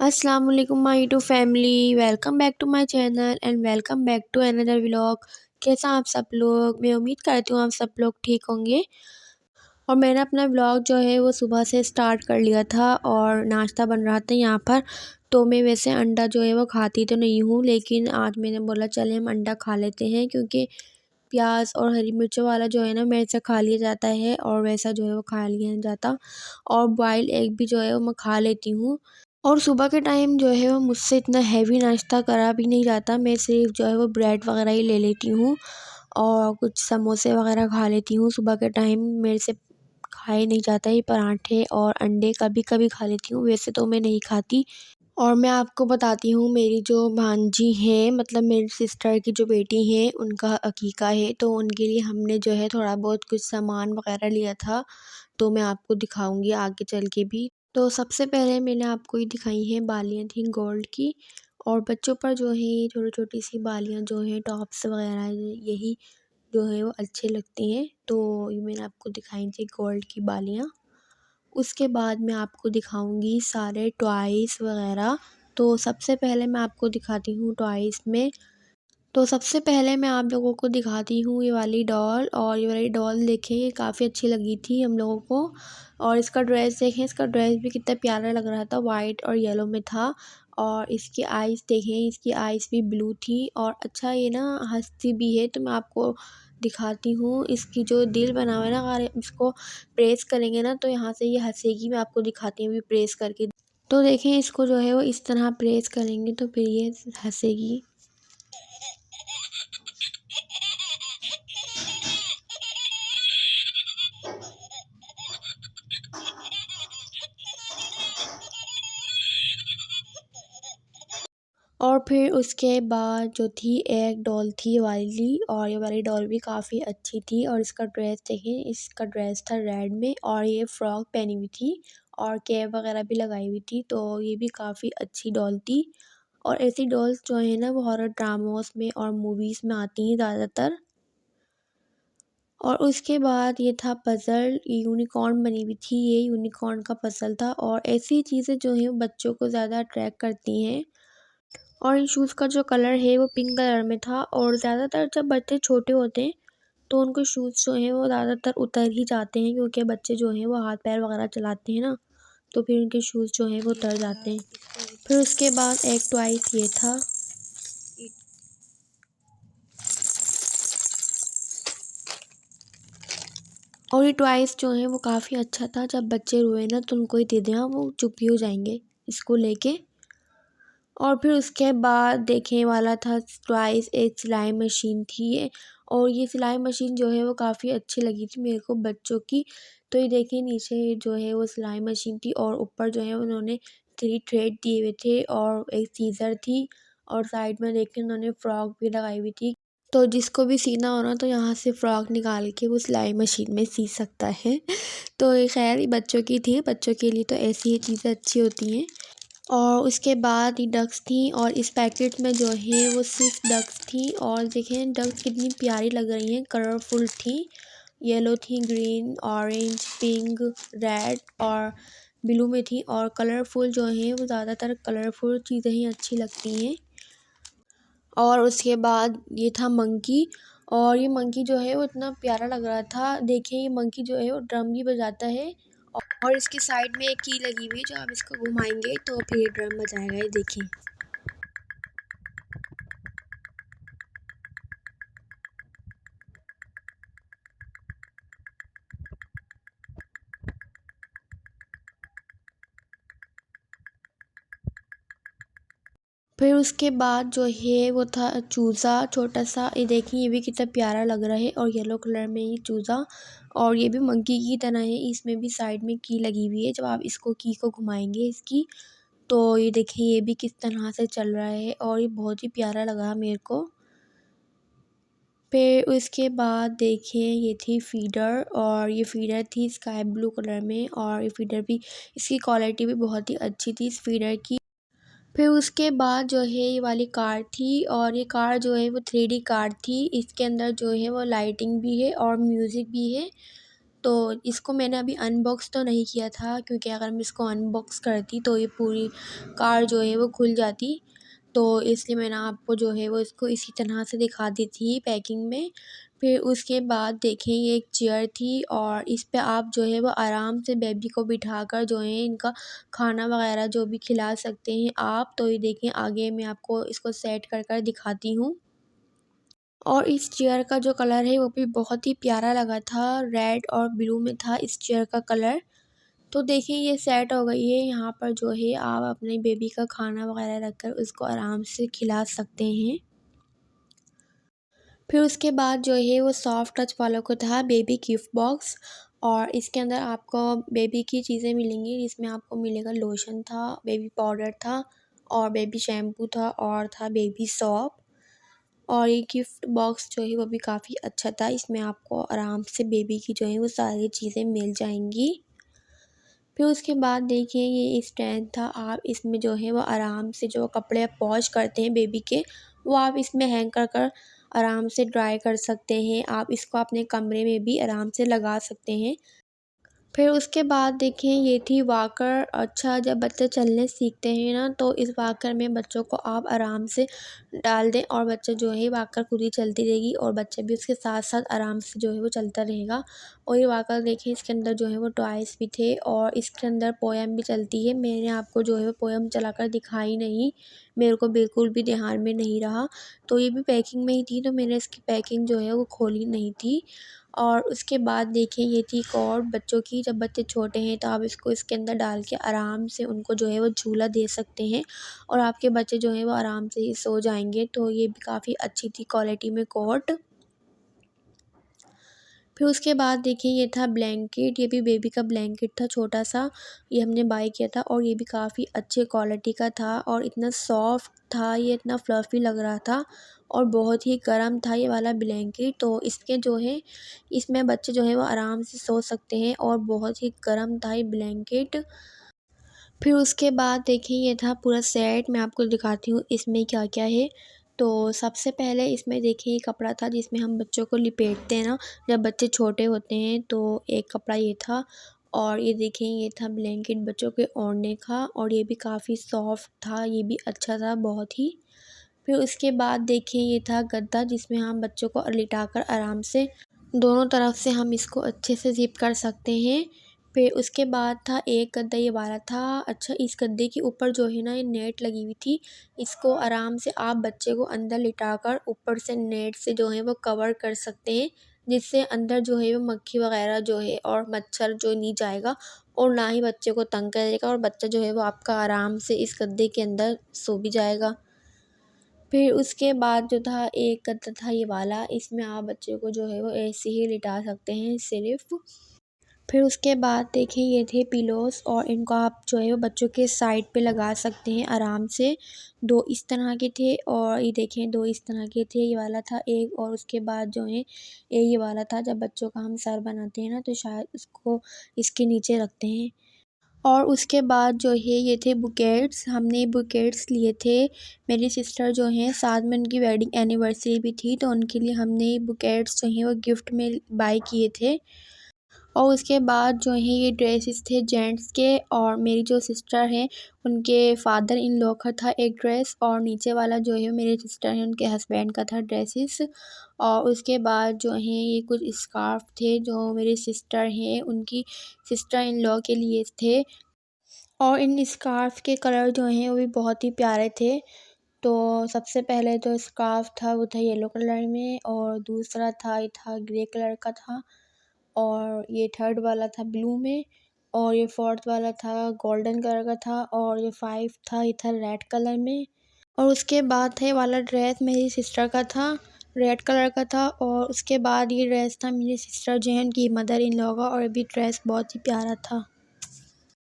अस्सलाम वालेकुम my YouTube family, welcome back to my channel and welcome back to another vlog. कैसा आप सब लोग? मैं उम्मीद करती हूँ आप सब लोग ठीक होंगे। और मैंने अपना व्लॉग जो है वो सुबह से स्टार्ट कर लिया था और नाश्ता बन रहा था यहाँ पर। तो मैं वैसे अंडा जो है वो खाती तो नहीं हूँ, लेकिन आज मैंने बोला चले हम अंडा खा लेते हैं, क्योंकि प्याज और हरी मिर्चों वाला जो है ना मेरे से खा लिया जाता है और वैसा जो है वो खा लिया नहीं जाता। और बॉयल एग भी जो है वो मैं खा लेती हूँ। और सुबह के टाइम जो है वो मुझसे इतना हैवी नाश्ता करा भी नहीं जाता। मैं सिर्फ जो है वो ब्रेड वगैरह ही ले लेती हूँ और कुछ समोसे वगैरह खा लेती हूँ। सुबह के टाइम मेरे से खाए नहीं जाता है पराठे और अंडे, कभी कभी खा लेती हूँ, वैसे तो मैं नहीं खाती। और मैं आपको बताती हूँ, मेरी जो भांजी है, मतलब मेरी सिस्टर की जो बेटी है, उनका अकीका है, तो उनके लिए हमने जो है थोड़ा बहुत कुछ सामान वगैरह लिया था। तो मैं आपको दिखाऊंगी आगे चल के भी। तो सबसे पहले मैंने आपको ये दिखाई है बालियाँ थी गोल्ड की। और बच्चों पर जो है छोटी छोटी सी बालियाँ जो है टॉप्स वगैरह, यही जो है वो अच्छे लगते हैं। तो ये मैंने आपको दिखाई थी गोल्ड की बालियाँ। उसके बाद मैं आपको दिखाऊंगी सारे टॉयज़ वगैरह। तो सबसे पहले मैं आपको दिखाती हूँ टॉयज़ में। तो सबसे पहले मैं आप लोगों को दिखाती हूँ ये वाली डॉल। और ये वाली डॉल देखें, ये काफ़ी अच्छी लगी थी हम लोगों को। और इसका ड्रेस देखें, इसका ड्रेस भी कितना प्यारा लग रहा था, वाइट और येलो में था। और इसकी आइज़ देखें, इसकी आइज़ भी ब्लू थी। और अच्छा ये ना हंसती भी है, तो मैं आपको दिखाती हूँ इसकी जो दिल बना हुआ है ना, अगर इसको प्रेस करेंगे ना तो यहाँ से ये हंसेगी। मैं आपको दिखाती हूँ भी प्रेस करके। तो देखें, इसको जो है वो इस तरह प्रेस करेंगे तो फिर ये हंसेगी। और फिर उसके बाद जो थी एक डॉल थी ये वाली, और ये वाली डॉल भी काफ़ी अच्छी थी। और इसका ड्रेस देखें, इसका ड्रेस था रेड में और ये फ्रॉक पहनी हुई थी और कैप वगैरह भी लगाई हुई थी। तो ये भी काफ़ी अच्छी डॉल थी। और ऐसी डॉल्स जो है ना वो हॉरर ड्रामोस में और मूवीज़ में आती हैं ज़्यादातर। और उसके बाद ये था पज़ल, ये यूनिकॉर्न बनी हुई थी, ये यूनिकॉर्न का पज़ल था। और ऐसी चीज़ें जो हैं वो बच्चों को ज़्यादा अट्रैक्ट करती हैं। और इन शूज़ का जो कलर है वो पिंक कलर में था। और ज़्यादातर जब बच्चे छोटे होते हैं तो उनको शूज़ जो हैं वो ज़्यादातर उतर ही जाते हैं, क्योंकि बच्चे जो हैं वो हाथ पैर वगैरह चलाते हैं ना, तो फिर उनके शूज़ जो हैं वो उतर जाते हैं। फिर उसके बाद एक टॉयज़ ये था। और ये टॉयज़ जो हैं वो काफ़ी अच्छा था, जब बच्चे रोए ना तो उनको ही दे देना, वो चुप ही हो जाएंगे इसको लेके। और फिर उसके बाद देखने वाला था ट्वाइस, एक सिलाई मशीन थी ये। और ये सिलाई मशीन जो है वो काफ़ी अच्छी लगी थी मेरे को बच्चों की। तो ये देखिए, नीचे जो है वो सिलाई मशीन थी और ऊपर जो है उन्होंने 3 थ्रेड दिए हुए थे और एक सीज़र थी। और साइड में देखिए उन्होंने फ्रॉक भी लगाई हुई थी। तो जिसको भी सीना हो ना तो यहाँ से फ्रॉक निकाल के वो सिलाई मशीन में सी सकता है। तो ये खैर ये बच्चों की थी, बच्चों के लिए तो ऐसी ही चीज़ें अच्छी होती हैं। और उसके बाद ये डक्स थी और इस पैकेट में जो है वो सिर्फ डक्स थी। और देखें डक्स कितनी प्यारी लग रही हैं, कलरफुल थी, येलो थी, ग्रीन, ऑरेंज, पिंक, रेड और ब्लू में थी। और कलरफुल जो है वो ज़्यादातर कलरफुल चीज़ें ही अच्छी लगती हैं। और उसके बाद ये था मंकी। और ये मंकी जो है वो इतना प्यारा लग रहा था। देखिए ये मंकी जो है वो ड्रम भी बजाता है और इसके साइड में एक की लगी हुई है, जो आप इसको घुमाएंगे तो फिर ये ड्रम बजाएगा, ये देखिए। फिर उसके बाद जो है वो था चूज़ा छोटा सा, ये देखिए ये भी कितना प्यारा लग रहा है और येलो कलर में ये चूज़ा। और ये भी मंकी की तरह है, इसमें भी साइड में की लगी हुई है, जब आप इसको की को घुमाएंगे इसकी तो ये देखिए ये भी किस तरह से चल रहा है और ये बहुत ही प्यारा लगा मेरे को। फिर उसके बाद देखिए ये थी फीडर। और ये फीडर थी स्काई ब्लू कलर में और ये फीडर भी, इसकी क्वालिटी भी बहुत ही अच्छी थी इस फीडर की। फिर उसके बाद जो है ये वाली कार थी और ये कार जो है वो 3D कार थी। इसके अंदर जो है वो लाइटिंग भी है और म्यूज़िक भी है। तो इसको मैंने अभी अनबॉक्स तो नहीं किया था, क्योंकि अगर मैं इसको अनबॉक्स करती तो ये पूरी कार जो है वो खुल जाती। तो इसलिए मैंने आपको जो है वो इसको इसी तरह से दिखा दी थी पैकिंग में। फिर उसके बाद देखें, ये एक चेयर थी और इस पे आप जो है वो आराम से बेबी को बिठाकर जो है इनका खाना वगैरह जो भी खिला सकते हैं आप। तो ये देखें, आगे मैं आपको इसको सेट कर कर दिखाती हूँ। और इस चेयर का जो कलर है वो भी बहुत ही प्यारा लगा था, रेड और ब्लू में था इस चेयर का कलर। तो देखिए, ये सेट हो गई है। यहाँ पर जो है आप अपने बेबी का खाना वगैरह रखकर उसको आराम से खिला सकते हैं। फिर उसके बाद जो है वो सॉफ्ट टच वालों को था बेबी गिफ्ट बॉक्स, और इसके अंदर आपको बेबी की चीज़ें मिलेंगी, जिसमें आपको मिलेगा लोशन था, बेबी पाउडर था और बेबी शैम्पू था और था बेबी सोप। और ये गिफ्ट बॉक्स जो है वो भी काफ़ी अच्छा था, इसमें आपको आराम से बेबी की जो है वो सारी चीज़ें मिल जाएंगी। फिर उसके बाद देखिए, ये स्टैंड था, आप इसमें जो है वो आराम से जो कपड़े आप वॉश करते हैं बेबी के, वो आप इसमें हैंग कर कर आराम से ड्राई कर सकते हैं। आप इसको अपने कमरे में भी आराम से लगा सकते हैं। फिर उसके बाद देखें, ये थी वॉकर। अच्छा, जब बच्चे चलने सीखते हैं ना, तो इस वॉकर में बच्चों को आप आराम से डाल दें और बच्चा जो है वॉकर खुद ही चलती रहेगी और बच्चा भी उसके साथ साथ आराम से जो है वो चलता रहेगा। और ये वॉकर देखें, इसके अंदर जो है वो टॉयस भी थे और इसके अंदर पोएम भी चलती है। मैंने आपको जो है वो पोएम चलाकर दिखाई नहीं, मेरे को बिल्कुल भी ध्यान में नहीं रहा। तो ये भी पैकिंग में ही थी, तो मैंने इसकी पैकिंग जो है वो खोली नहीं थी। और उसके बाद देखिए, ये थी कॉर्ड बच्चों की। जब बच्चे छोटे हैं तो आप इसको इसके अंदर डाल के आराम से उनको जो है वो झूला दे सकते हैं और आपके बच्चे जो हैं वो आराम से ही सो जाएंगे। तो ये भी काफ़ी अच्छी थी क्वालिटी में कॉर्ड। फिर उसके बाद देखिए, ये था ब्लैंकेट। ये भी बेबी का ब्लैंकेट था, छोटा सा। ये हमने बाय किया था और ये भी काफ़ी अच्छे क्वालिटी का था और इतना सॉफ्ट था, ये इतना फ्लफ़ी लग रहा था और बहुत ही गर्म था ये वाला ब्लैंकेट। तो इसके जो है, इसमें बच्चे जो है वो आराम से सो सकते हैं और बहुत ही गर्म था ये ब्लैंकेट। फिर उसके बाद देखिए, ये था पूरा सेट। मैं आपको दिखाती हूँ इसमें क्या-क्या है। तो सबसे पहले इसमें देखिए, ये कपड़ा था जिसमें हम बच्चों को लिपेटते हैं ना, जब बच्चे छोटे होते हैं। तो एक कपड़ा ये था और ये देखिए, ये था ब्लैंकेट बच्चों के ओढ़ने का और ये भी काफ़ी सॉफ्ट था, ये भी अच्छा था बहुत ही। फिर उसके बाद देखिए, ये था गद्दा जिसमें हम बच्चों को लिटाकर आराम से दोनों तरफ से हम इसको अच्छे से ज़िप कर सकते हैं। फिर उसके बाद था एक गद्दा ये वाला था। अच्छा, इस गद्दे के ऊपर जो है ना, ये नेट लगी हुई थी। इसको आराम से आप बच्चे को अंदर लिटाकर ऊपर से नेट से जो है वो कवर कर सकते हैं, जिससे अंदर जो है वो मक्खी वगैरह जो है और मच्छर जो नहीं जाएगा और ना ही बच्चे को तंग करेगा और बच्चा जो है वो आपका आराम से इस गद्दे के अंदर सो भी जाएगा। फिर उसके बाद जो था एक गद्दा था ये वाला, इसमें आप बच्चे को जो है वो ऐसे ही लिटा सकते हैं सिर्फ़। फिर उसके बाद देखिए, ये थे पिलोज़ और इनको आप जो है वो बच्चों के साइड पे लगा सकते हैं आराम से। 2 इस तरह के थे और ये देखें 2 इस तरह के थे, ये वाला था एक और उसके बाद जो है ये वाला था। जब बच्चों का हम सर बनाते हैं ना, तो शायद उसको इसके नीचे रखते हैं। और उसके बाद जो है ये थे बुकेट्स, हमने बुकेट्स लिए थे। मेरी सिस्टर जो हैं, साथ में उनकी वेडिंग एनिवर्सरी भी थी, तो उनके लिए हमने बुकेट्स जो हैं वो गिफ्ट में बाय किए थे। और उसके बाद जो है ये ड्रेसेस थे जेंट्स के, और मेरी जो सिस्टर हैं उनके फादर इन लॉ का था एक ड्रेस, और नीचे वाला जो है मेरे सिस्टर हैं उनके हस्बैंड का था ड्रेसेस। और उसके बाद जो है ये कुछ स्कार्फ थे जो मेरी सिस्टर हैं उनकी सिस्टर इन लॉ के लिए थे। और इन स्कार्फ के कलर जो हैं वो भी बहुत ही प्यारे थे। तो सबसे पहले जो स्कार्फ था वो था येलो कलर में, और दूसरा था ये था ग्रे कलर का था, और ये थर्ड वाला था ब्लू में, और ये फोर्थ वाला था गोल्डन कलर का था, और ये 5 था ये था रेड कलर में। और उसके बाद था ये वाला ड्रेस मेरी सिस्टर का था, रेड कलर का था। और उसके बाद ये ड्रेस था मेरी सिस्टर जो है उनकी मदर इन लॉ का, और ये भी ड्रेस बहुत ही प्यारा था।